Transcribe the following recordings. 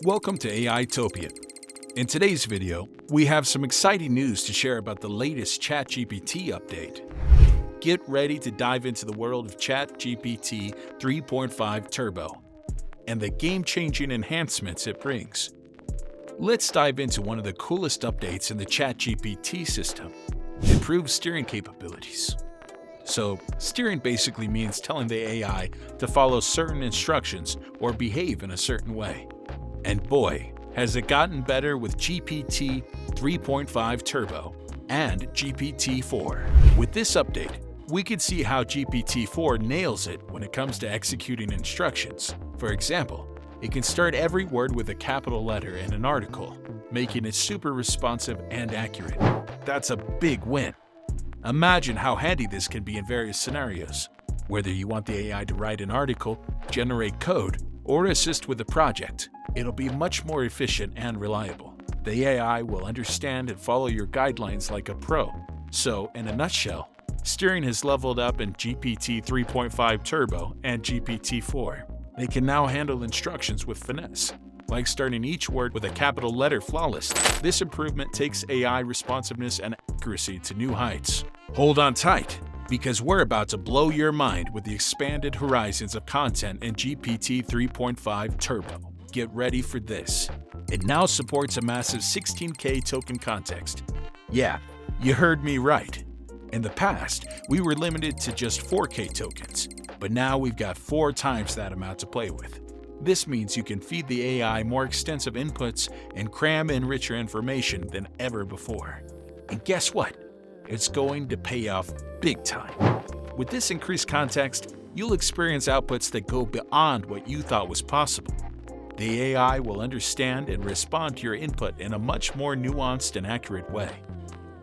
Welcome to AI Topia. In today's video, we have some exciting news to share about the latest ChatGPT update. Get ready to dive into the world of ChatGPT 3.5 Turbo and the game-changing enhancements it brings. Let's dive into one of the coolest updates in the ChatGPT system: improved steering capabilities. So, steering basically means telling the AI to follow certain instructions or behave in a certain way. And boy, has it gotten better with GPT 3.5 Turbo and GPT-4. With this update, we can see how GPT-4 nails it when it comes to executing instructions. For example, it can start every word with a capital letter in an article, making it super responsive and accurate. That's a big win. Imagine how handy this can be in various scenarios. Whether you want the AI to write an article, generate code, or assist with a project, it'll be much more efficient and reliable. The AI will understand and follow your guidelines like a pro. So, in a nutshell, steering has leveled up in GPT 3.5 Turbo and GPT-4. They can now handle instructions with finesse, like starting each word with a capital letter flawlessly. This improvement takes AI responsiveness and accuracy to new heights. Hold on tight, because we're about to blow your mind with the expanded horizons of content in GPT 3.5 Turbo. Get ready for this. It now supports a massive 16k token context. Yeah, you heard me right. In the past, we were limited to just 4k tokens, but now we've got 4 times that amount to play with. This means you can feed the AI more extensive inputs and cram in richer information than ever before. And guess what? It's going to pay off big time. With this increased context, you'll experience outputs that go beyond what you thought was possible. The AI will understand and respond to your input in a much more nuanced and accurate way.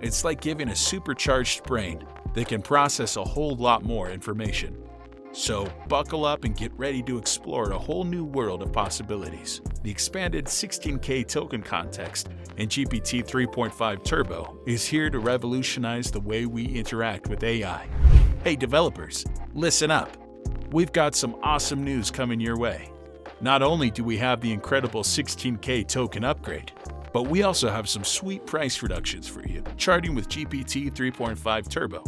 It's like giving a supercharged brain that can process a whole lot more information. So buckle up and get ready to explore a whole new world of possibilities. The expanded 16k token context in GPT 3.5 Turbo is here to revolutionize the way we interact with AI. Hey developers, listen up. We've got some awesome news coming your way. Not only do we have the incredible 16k token upgrade, but we also have some sweet price reductions for you, starting with GPT 3.5 Turbo.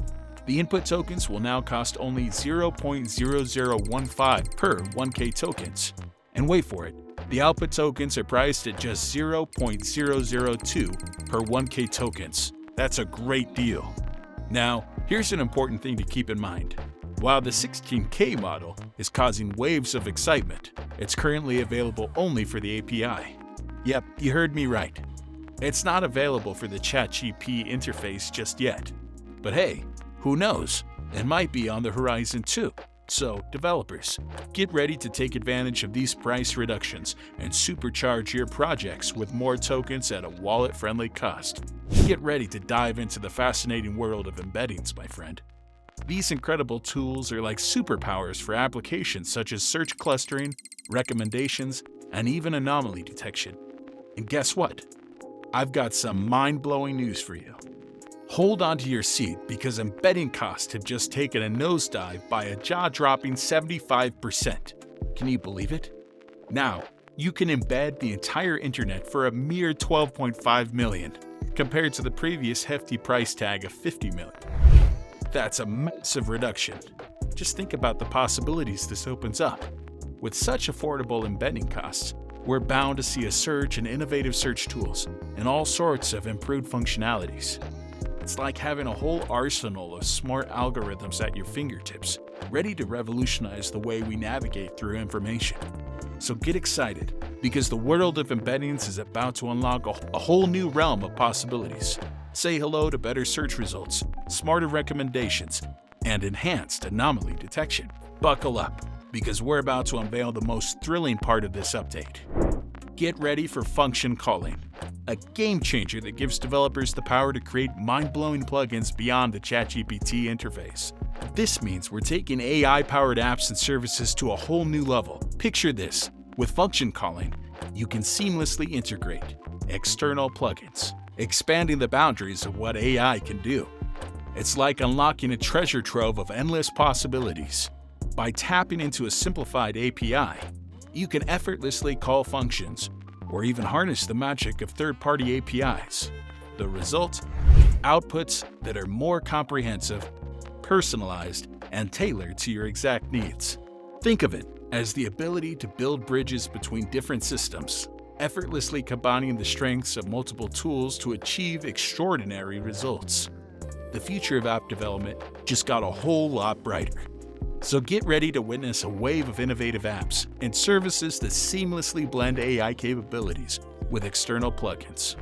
The input tokens will now cost only 0.0015 per 1k tokens. And wait for it, the output tokens are priced at just 0.002 per 1k tokens. That's a great deal. Now, here's an important thing to keep in mind. While the 16k model is causing waves of excitement, it's currently available only for the API. Yep, you heard me right. It's not available for the ChatGPT interface just yet. But hey, who knows? It might be on the horizon too. So, developers, get ready to take advantage of these price reductions and supercharge your projects with more tokens at a wallet-friendly cost. Get ready to dive into the fascinating world of embeddings, my friend. These incredible tools are like superpowers for applications such as search clustering, recommendations, and even anomaly detection. And guess what? I've got some mind-blowing news for you. Hold on to your seat because embedding costs have just taken a nosedive by a jaw-dropping 75%. Can you believe it? Now, you can embed the entire internet for a mere $12.5 million, compared to the previous hefty price tag of $50 million. That's a massive reduction. Just think about the possibilities this opens up. With such affordable embedding costs, we're bound to see a surge in innovative search tools and all sorts of improved functionalities. It's like having a whole arsenal of smart algorithms at your fingertips, ready to revolutionize the way we navigate through information. So get excited, because the world of embeddings is about to unlock a whole new realm of possibilities. Say hello to better search results, smarter recommendations, and enhanced anomaly detection. Buckle up, because we're about to unveil the most thrilling part of this update. Get ready for function calling, a game changer that gives developers the power to create mind-blowing plugins beyond the ChatGPT interface. This means we're taking AI-powered apps and services to a whole new level. Picture this: with function calling, you can seamlessly integrate external plugins, expanding the boundaries of what AI can do. It's like unlocking a treasure trove of endless possibilities. By tapping into a simplified API, you can effortlessly call functions or even harness the magic of third-party APIs. The result? Outputs that are more comprehensive, personalized, and tailored to your exact needs. Think of it as the ability to build bridges between different systems, effortlessly combining the strengths of multiple tools to achieve extraordinary results. The future of app development just got a whole lot brighter. So get ready to witness a wave of innovative apps and services that seamlessly blend AI capabilities with external plugins.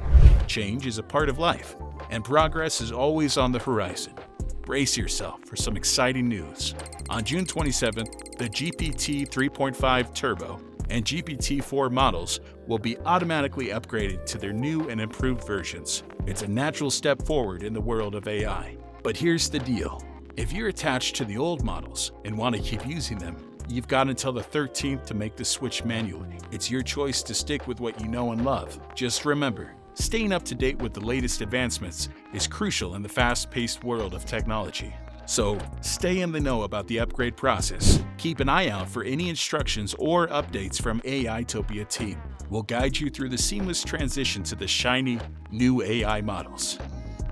Change is a part of life, and progress is always on the horizon. Brace yourself for some exciting news. On June 27th, the GPT-3.5 Turbo and GPT-4 models will be automatically upgraded to their new and improved versions. It's a natural step forward in the world of AI. But here's the deal. If you're attached to the old models and want to keep using them, you've got until the 13th to make the switch manually. It's your choice to stick with what you know and love. Just remember, staying up to date with the latest advancements is crucial in the fast-paced world of technology. So, stay in the know about the upgrade process. Keep an eye out for any instructions or updates from AI Topia team. We'll guide you through the seamless transition to the shiny, new AI models.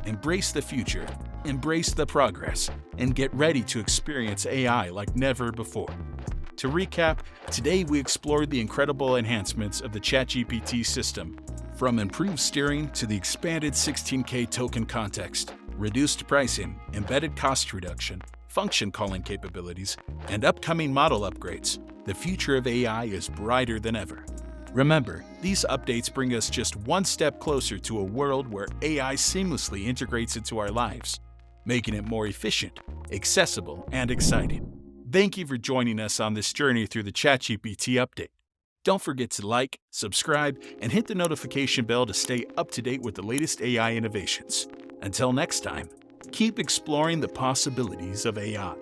Embrace the future, embrace the progress, and get ready to experience AI like never before. To recap, today we explored the incredible enhancements of the ChatGPT system, from improved steering to the expanded 16k token context, reduced pricing, embedded cost reduction, function calling capabilities, and upcoming model upgrades. The future of AI is brighter than ever. Remember, these updates bring us just one step closer to a world where AI seamlessly integrates into our lives, making it more efficient, accessible, and exciting. Thank you for joining us on this journey through the ChatGPT update. Don't forget to like, subscribe, and hit the notification bell to stay up to date with the latest AI innovations. Until next time, keep exploring the possibilities of AI.